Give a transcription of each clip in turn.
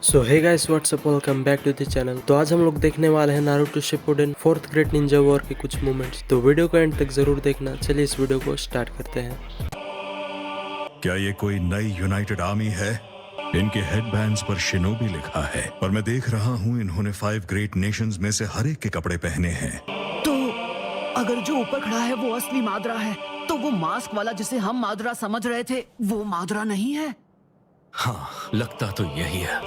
So hey guys what's up welcome back to the channel. तो आज हम लोग देखने वाले हैं Naruto Shippuden 4th great ninja war के कुछ मोमेंट्स। तो वीडियो को एंड तक जरूर देखना। चलिए इस वीडियो को स्टार्ट करते हैं। क्या ये कोई नई यूनाइटेड आर्मी है? इनके हेडबैंड्स पर शिनोबी लिखा है, पर मैं देख रहा हूँ इन्होंने 5 ग्रेट नेशंस में से हर एक के कपड़े पहने हैं। तो अगर जो ऊपर खड़ा है वो असली मादरा है, तो वो मास्क वाला जिसे हम मादरा समझ रहे थे वो मादरा नहीं है। हाँ, लगता तो यही है।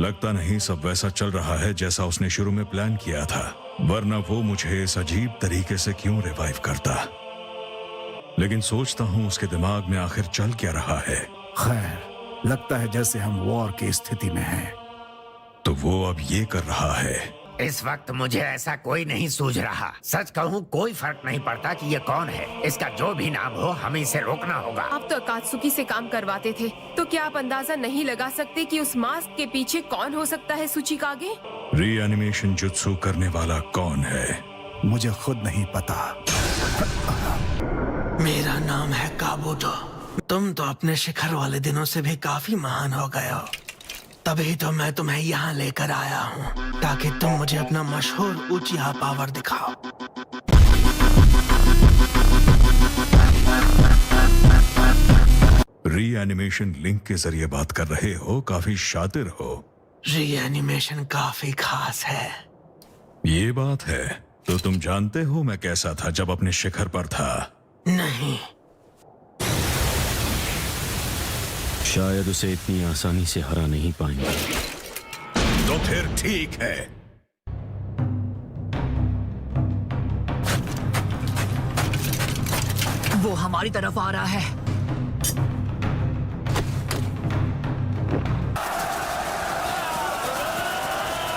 लगता नहीं सब वैसा चल रहा है जैसा उसने शुरू में प्लान किया था, वरना वो मुझे इस अजीब तरीके से क्यों रिवाइव करता। लेकिन सोचता हूँ उसके दिमाग में आखिर चल क्या रहा है। खैर, लगता है जैसे हम वॉर की स्थिति में हैं। तो वो अब ये कर रहा है। इस वक्त मुझे ऐसा कोई नहीं सूझ रहा। सच कहूँ कोई फर्क नहीं पड़ता कि ये कौन है। इसका जो भी नाम हो, हमें इसे रोकना होगा। आप तो अकात्सुकी से काम करवाते थे, तो क्या आप अंदाजा नहीं लगा सकते कि उस मास्क के पीछे कौन हो सकता है? सुचिकागे? रीएनिमेशन जुत्सु करने वाला कौन है? मुझे खुद नहीं पता। मेरा नाम है काबूटो। तुम तो अपने शिखर वाले दिनों से भी काफी महान हो गए हो। तभी तो मैं तुम्हें यहाँ लेकर आया हूँ, ताकि तुम मुझे अपना मशहूर उचिहा पावर दिखाओ। रीएनिमेशन लिंक के जरिए बात कर रहे हो, काफी शातिर हो। रीएनिमेशन काफी खास है। ये बात है। तो तुम जानते हो मैं कैसा था जब अपने शिखर पर था? नहीं, शायद उसे इतनी आसानी से हरा नहीं पाएंगे। तो फिर ठीक है। वो हमारी तरफ आ रहा है।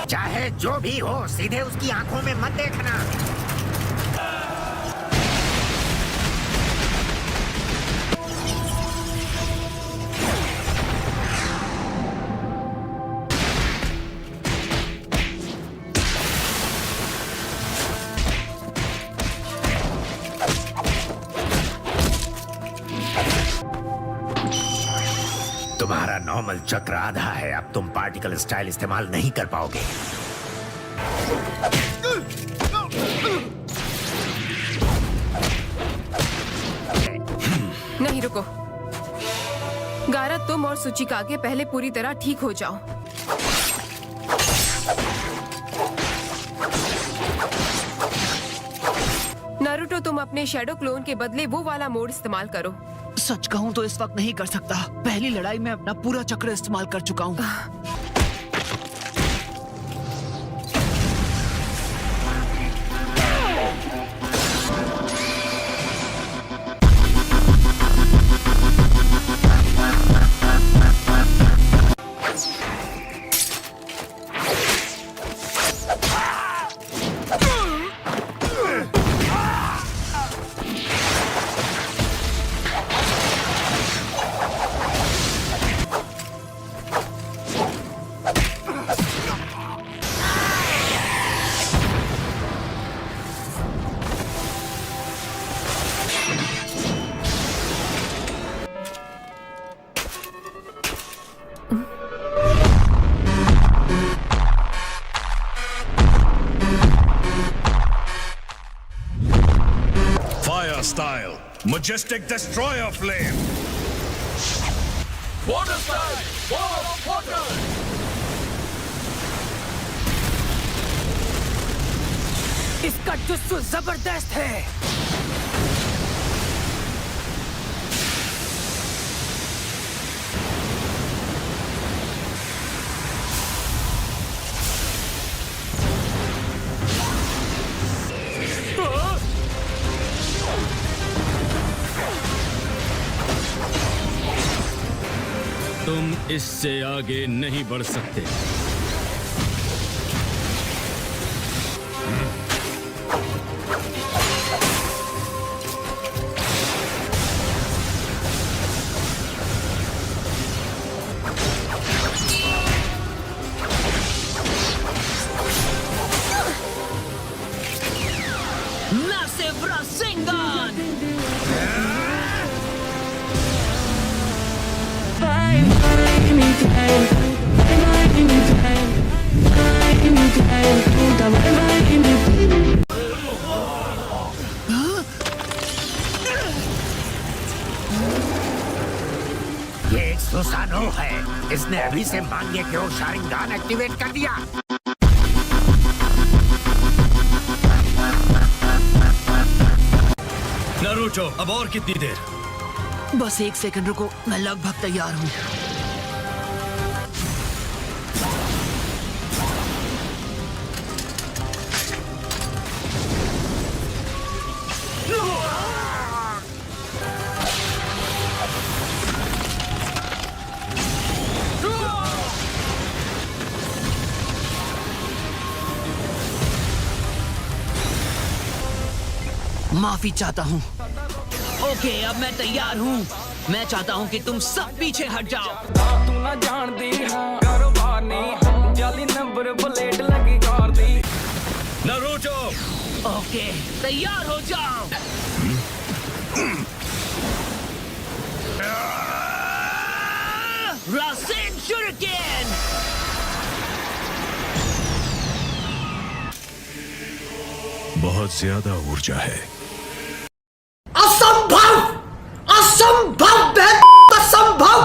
चाहे जो भी हो, सीधे उसकी आंखों में मत देखना। तुम्हारा नॉर्मल चक्र आधा है। अब तुम पार्टिकल स्टाइल इस्तेमाल नहीं कर पाओगे। नहीं, रुको। गारा, तुम और सुचिकागे पहले पूरी तरह ठीक हो जाओ। नारुतो, तुम अपने शैडो क्लोन के बदले वो वाला मोड इस्तेमाल करो। सच कहूँ तो इस वक्त नहीं कर सकता। पहली लड़ाई में अपना पूरा चक्र इस्तेमाल कर चुका हूँ। Style, majestic destroyer flame. Water style, wall of water. इसका जुस्सू जबरदस्त है। तुम इससे आगे नहीं बढ़ सकते। Massive Rasengan! ये एक सुसानो है। इसने अभी से मांगे क्यों शारिंगान एक्टिवेट कर दिया। नारुतो, अब और कितनी देर? बस 1 सेकंड रुको, मैं लगभग तैयार हूँ। माफी चाहता हूँ। ओके, अब मैं तैयार हूँ। मैं चाहता हूँ कि तुम सब पीछे हट जाओ। तू ना जानदी हां कारोबार नहीं जाली नंबर प्लेट लगी कार दी। नारुतो, ओके, तैयार हो जाओ। रासेन शुरिकेन। बहुत ज्यादा ऊर्जा है। असंभव, असंभव, असंभव।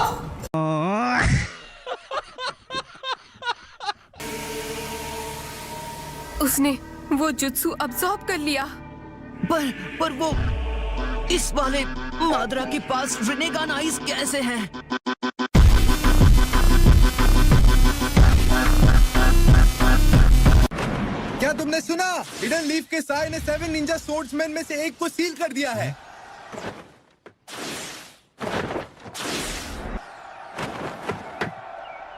उसने वो जुत्सु अब्सॉर्ब कर लिया। पर वो इस वाले माद्रा के पास रिनेगान आइज कैसे हैं? क्या तुमने सुना? हिडन लीफ के साय ने 7 निंजा सोर्ड्समैन में से एक को सील कर दिया है।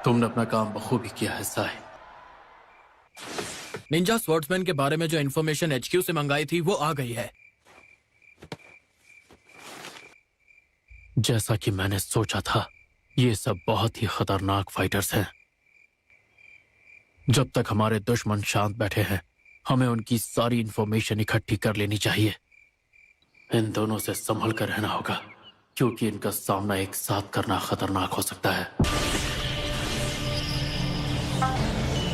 तुमने अपना काम बखूबी किया है साई। निंजा स्वॉर्ड्समैन के बारे में जो इन्फॉर्मेशन HQ से मंगाई थी वो आ गई है। जैसा कि मैंने सोचा था, ये सब बहुत ही खतरनाक फाइटर्स हैं। जब तक हमारे दुश्मन शांत बैठे हैं, हमें उनकी सारी इन्फॉर्मेशन इकट्ठी कर लेनी चाहिए। इन दोनों से संभल कर रहना होगा, क्योंकि इनका सामना एक साथ करना खतरनाक हो सकता है।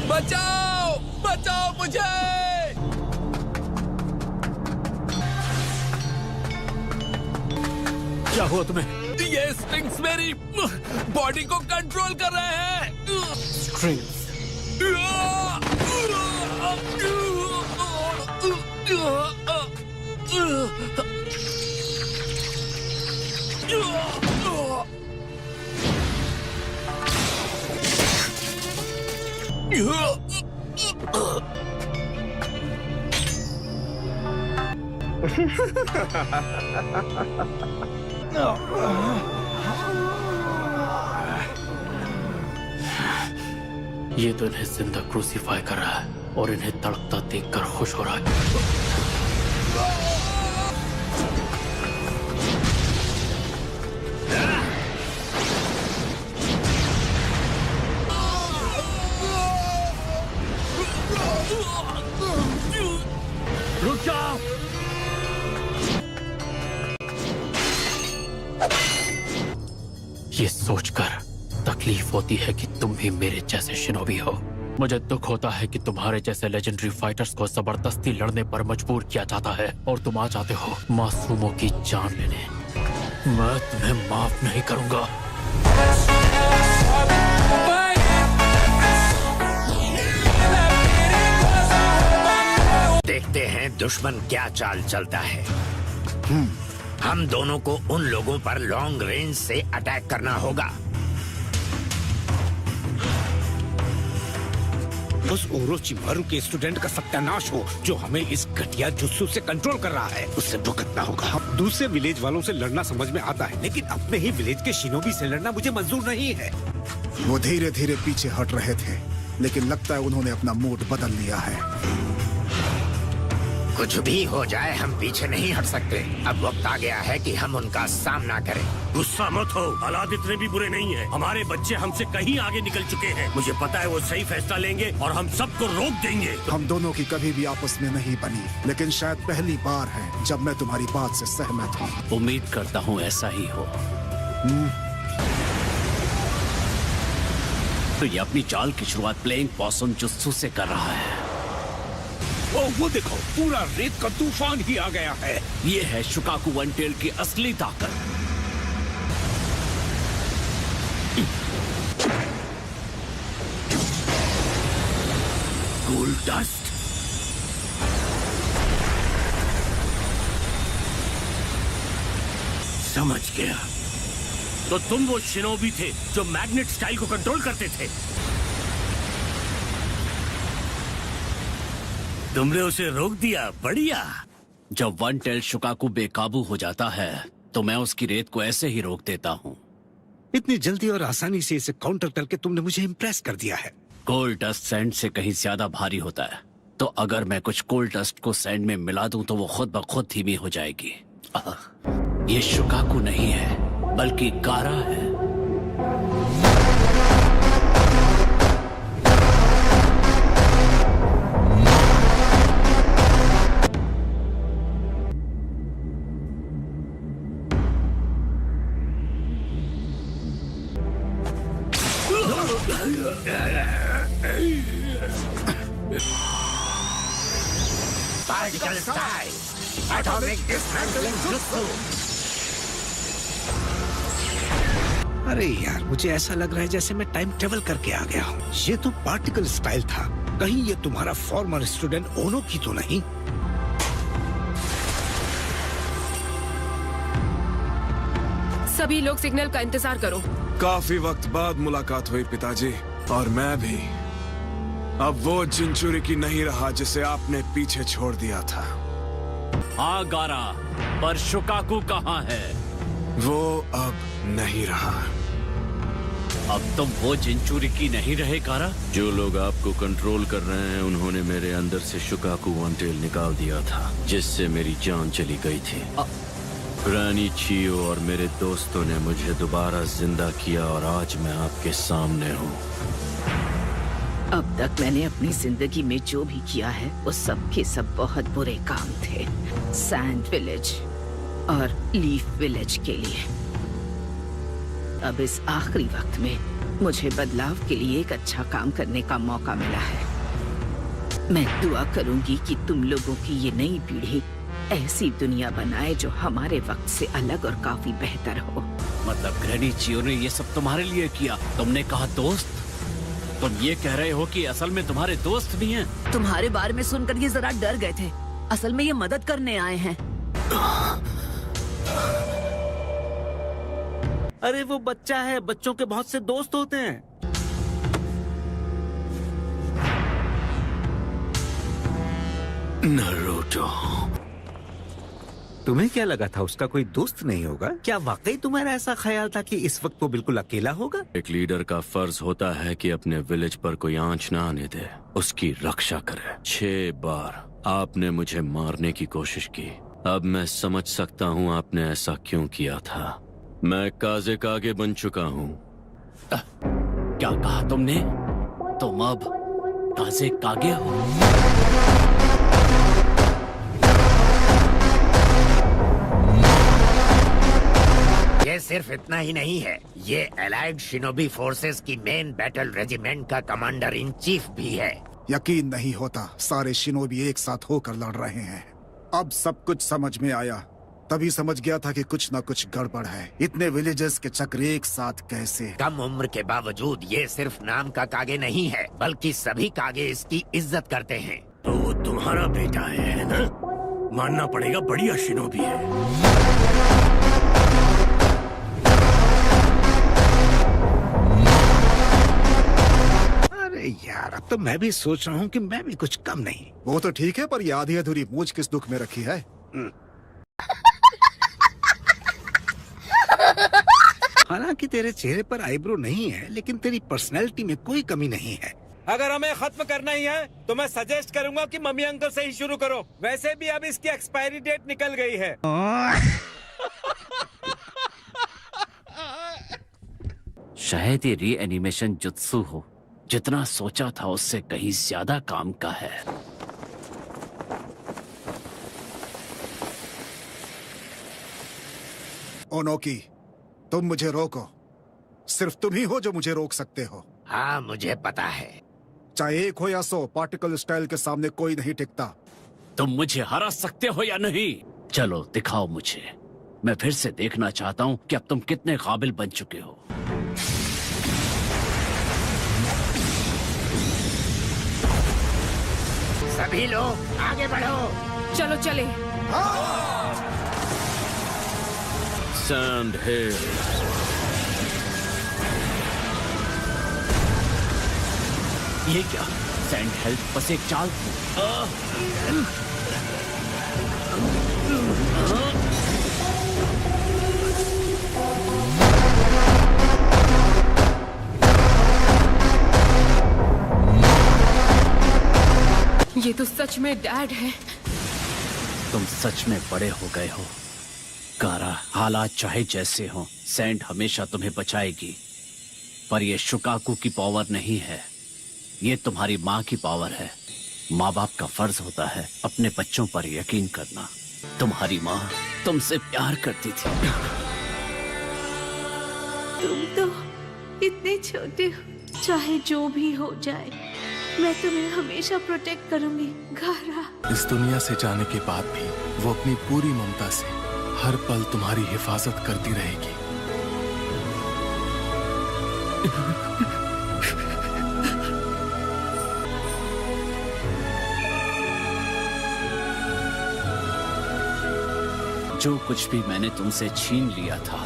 बचाओ, बचाओ मुझे। क्या हुआ तुम्हें? ये स्ट्रिंग्स मेरी बॉडी को कंट्रोल कर रहे हैं। स्ट्रिंग्स? ये तो इन्हें जिंदा क्रूसीफाई कर रहा है और इन्हें तड़पता देखकर खुश हो रहा है। रुक जाओ। ये सोचकर तकलीफ होती है कि तुम भी मेरे जैसे शिनोबी हो। मुझे दुख होता है कि तुम्हारे जैसे लेजेंडरी फाइटर्स को जबरदस्ती लड़ने पर मजबूर किया जाता है और तुम आ जाते हो मासूमों की जान लेने। मैं तुम्हें माफ नहीं करूंगा। देखते हैं दुश्मन क्या चाल चलता है। हम दोनों को उन लोगों पर लॉन्ग रेंज से अटैक करना होगा। उस ओरोचिमारू के स्टूडेंट का सत्यानाश हो जो हमें इस घटिया जुत्सु से कंट्रोल कर रहा है। उससे भुगतना होगा। हम दूसरे विलेज वालों से लड़ना समझ में आता है, लेकिन अपने ही विलेज के शिनोबी से लड़ना मुझे मंजूर नहीं है। वो धीरे धीरे पीछे हट रहे थे, लेकिन लगता है उन्होंने अपना मूड बदल लिया है। कुछ भी हो जाए हम पीछे नहीं हट सकते। अब वक्त आ गया है कि हम उनका सामना करें। गुस्सा मत हो, हालात इतने भी बुरे नहीं है। हमारे बच्चे हमसे कहीं आगे निकल चुके हैं। मुझे पता है वो सही फैसला लेंगे और हम सबको रोक देंगे। हम दोनों की कभी भी आपस में नहीं बनी, लेकिन शायद पहली बार है जब मैं तुम्हारी बात से सहमत हूँ। उम्मीद करता हूँ ऐसा ही हो। तो ये अपनी चाल की शुरुआत प्लेइंग पॉसम जुत्सु से कर रहा है। वो देखो, पूरा रेत का तूफान ही आ गया है। ये है शुकाकू वन टेल की असली ताकत। Gold dust. समझ गया। तो तुम वो शिनोबी थे जो मैग्नेट स्टाइल को कंट्रोल करते थे। तुमने उसे रोक दिया, बढ़िया। जब वन टेल शुकाकू बेकाबू हो जाता है तो मैं उसकी रेत को ऐसे ही रोक देता हूँ। इतनी जल्दी और आसानी से इसे काउंटर करके तुमने मुझे इम्प्रेस कर दिया है। गोल्ड डस्ट सैंड से कहीं ज्यादा भारी होता है, तो अगर मैं कुछ गोल्ड डस्ट को सैंड में मिला दूं तो वो खुद ब खुद धीमी हो जाएगी। ये शुकाकू नहीं है बल्कि गारा है। Particle style, atomic dismantling jutsu. अरे यार, मुझे ऐसा लग रहा है जैसे मैं टाइम ट्रेवल करके आ गया हूँ। ये तो पार्टिकल स्टाइल था, कहीं ये तुम्हारा फॉर्मर स्टूडेंट ओनो की तो नहीं? सभी लोग सिग्नल का इंतजार करो। काफी वक्त बाद मुलाकात हुई पिताजी, और मैं भी अब वो जिंचुरिकी नहीं रहा जिसे आपने पीछे छोड़ दिया था। हाँ गारा, पर शुकाकू कहाँ है? वो अब नहीं रहा। अब तुम वो जिंचुरिकी नहीं रहे गारा? जो लोग आपको कंट्रोल कर रहे हैं उन्होंने मेरे अंदर से शुकाकू वन टेल निकाल दिया था, जिससे मेरी जान चली गई थी। रानी चियो और मेरे दोस्तों ने मुझे दोबारा जिंदा किया और आज मैं आपके सामने हूँ। अब तक मैंने अपनी जिंदगी में जो भी किया है वो सब के सब बहुत बुरे काम थे, सैंड विलेज और लीफ विलेज के लिए। अब इस आखिरी वक्त में मुझे बदलाव के लिए एक अच्छा काम करने का मौका मिला है। मैं दुआ करूंगी कि तुम लोगों की ये नई पीढ़ी ऐसी दुनिया बनाए जो हमारे वक्त से अलग और काफी बेहतर हो। मतलब ग्रैनी चियो ने ये सब तुम्हारे लिए किया? तुमने कहा दोस्त? तुम ये कह रहे हो कि असल में तुम्हारे दोस्त भी हैं? तुम्हारे बारे में सुनकर ये जरा डर गए थे, असल में ये मदद करने आए हैं। अरे वो बच्चा है, बच्चों के बहुत से दोस्त होते हैं। नारुतो, तुम्हें क्या लगा था उसका कोई दोस्त नहीं होगा? क्या वाकई तुम्हारा ऐसा ख्याल था कि इस वक्त वो बिल्कुल अकेला होगा? एक लीडर का फर्ज होता है कि अपने विलेज पर कोई आंच ना आने दे, उसकी रक्षा करे। 6 बार आपने मुझे मारने की कोशिश की। अब मैं समझ सकता हूँ आपने ऐसा क्यों किया था। मैं काजे कागे बन चुका हूँ। क्या कहा तुमने? तुम अब काजे कागे हो? ये सिर्फ इतना ही नहीं है, ये एलाइड शिनोबी फोर्सेस की मेन बैटल रेजिमेंट का कमांडर इन चीफ भी है। यकीन नहीं होता, सारे शिनोबी एक साथ होकर लड़ रहे हैं। अब सब कुछ समझ में आया। तभी समझ गया था कि कुछ न कुछ गड़बड़ है। इतने विलेजेस के चक्र एक साथ कैसे? कम उम्र के बावजूद ये सिर्फ नाम का कागे नहीं है, बल्कि सभी कागे इसकी इज्जत करते हैं। तो वो तुम्हारा बेटा है ना? मानना पड़ेगा, बढ़िया शिनोबी है। अरे यार, अब तो मैं भी सोच रहा हूँ कि मैं भी कुछ कम नहीं। वो तो ठीक है, पर ये आधी अधूरी मूंछ किस दुख में रखी है? हालांकि तेरे चेहरे पर आईब्रो नहीं है, लेकिन तेरी पर्सनैलिटी में कोई कमी नहीं है। अगर हमें खत्म करना ही है तो मैं सजेस्ट करूंगा कि मम्मी अंकल से ही शुरू करो। वैसे भी अब इसकी एक्सपायरी डेट निकल गई है। शायद ये री एनिमेशन जुत्सु हो। जितना सोचा था उससे कहीं ज्यादा काम का है। ओनोकी, तुम मुझे रोको। सिर्फ तुम ही हो जो मुझे रोक सकते हो। हाँ, मुझे पता है। चाहे 1 हो या 100, पार्टिकल स्टाइल के सामने कोई नहीं टिकता। तुम मुझे हरा सकते हो या नहीं? चलो दिखाओ मुझे। मैं फिर से देखना चाहता हूँ कि अब तुम कितने काबिल बन चुके हो। सभी लोग आगे बढ़ो। चलो चले। सैंड हिल। ये क्या? सैंड हेल्प बस एक चाल थी। ये तो सच में डैड है। तुम सच में बड़े हो गए हो कारा। हालात चाहे जैसे हों, सैंड हमेशा तुम्हें बचाएगी। पर ये शुकाकू की पावर नहीं है, ये तुम्हारी माँ की पावर है। माँ बाप का फर्ज होता है अपने बच्चों पर यकीन करना। तुम्हारी माँ तुमसे प्यार करती थी। तुम तो इतने छोटे हो। चाहे जो भी हो जाए, मैं तुम्हें हमेशा प्रोटेक्ट करूंगी गारा। इस दुनिया से जाने के बाद भी वो अपनी पूरी ममता से हर पल तुम्हारी हिफाजत करती रहेगी। जो कुछ भी मैंने तुमसे छीन लिया था,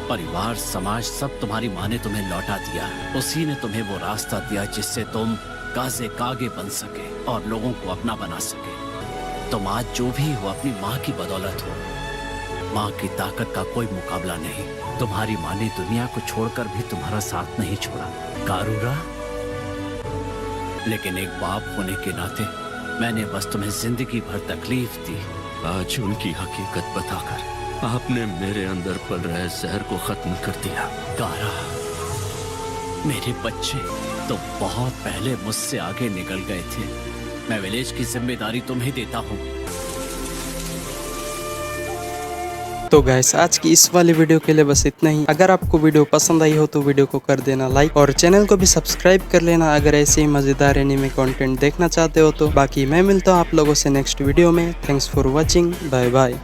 परिवार, समाज, सब तुम्हारी माँ ने तुम्हें लौटा दिया। उसी ने तुम्हें वो रास्ता दिया जिससे तुम काज़े कागे बन सके और लोगों को अपना बना सके। तुम आज जो भी हो अपनी माँ की बदौलत हो। माँ की ताकत का कोई मुकाबला नहीं। तुम्हारी माँ ने दुनिया को छोड़कर भी तुम्हारा साथ नहीं छोड़ा कारूरा। लेकिन एक बाप होने के नाते मैंने बस तुम्हें जिंदगी भर तकलीफ दी। आज उनकी हकीकत बताकर आपने मेरे अंदर पल रहे जहर को खत्म कर दिया। कारा, मेरे बच्चे तो बहुत पहले मुझसे आगे निकल गए थे। मैं विलेज की जिम्मेदारी तुम्हें देता हूँ। तो गाइस, आज की इस वाली वीडियो के लिए बस इतना ही। अगर आपको वीडियो पसंद आई हो तो वीडियो को कर देना लाइक और चैनल को भी सब्सक्राइब कर लेना अगर ऐसे ही मजेदार एनीमे कंटेंट देखना चाहते हो तो। बाकी मैं मिलता हूँ आप लोगों से नेक्स्ट वीडियो में। Thanks for watching. Bye bye.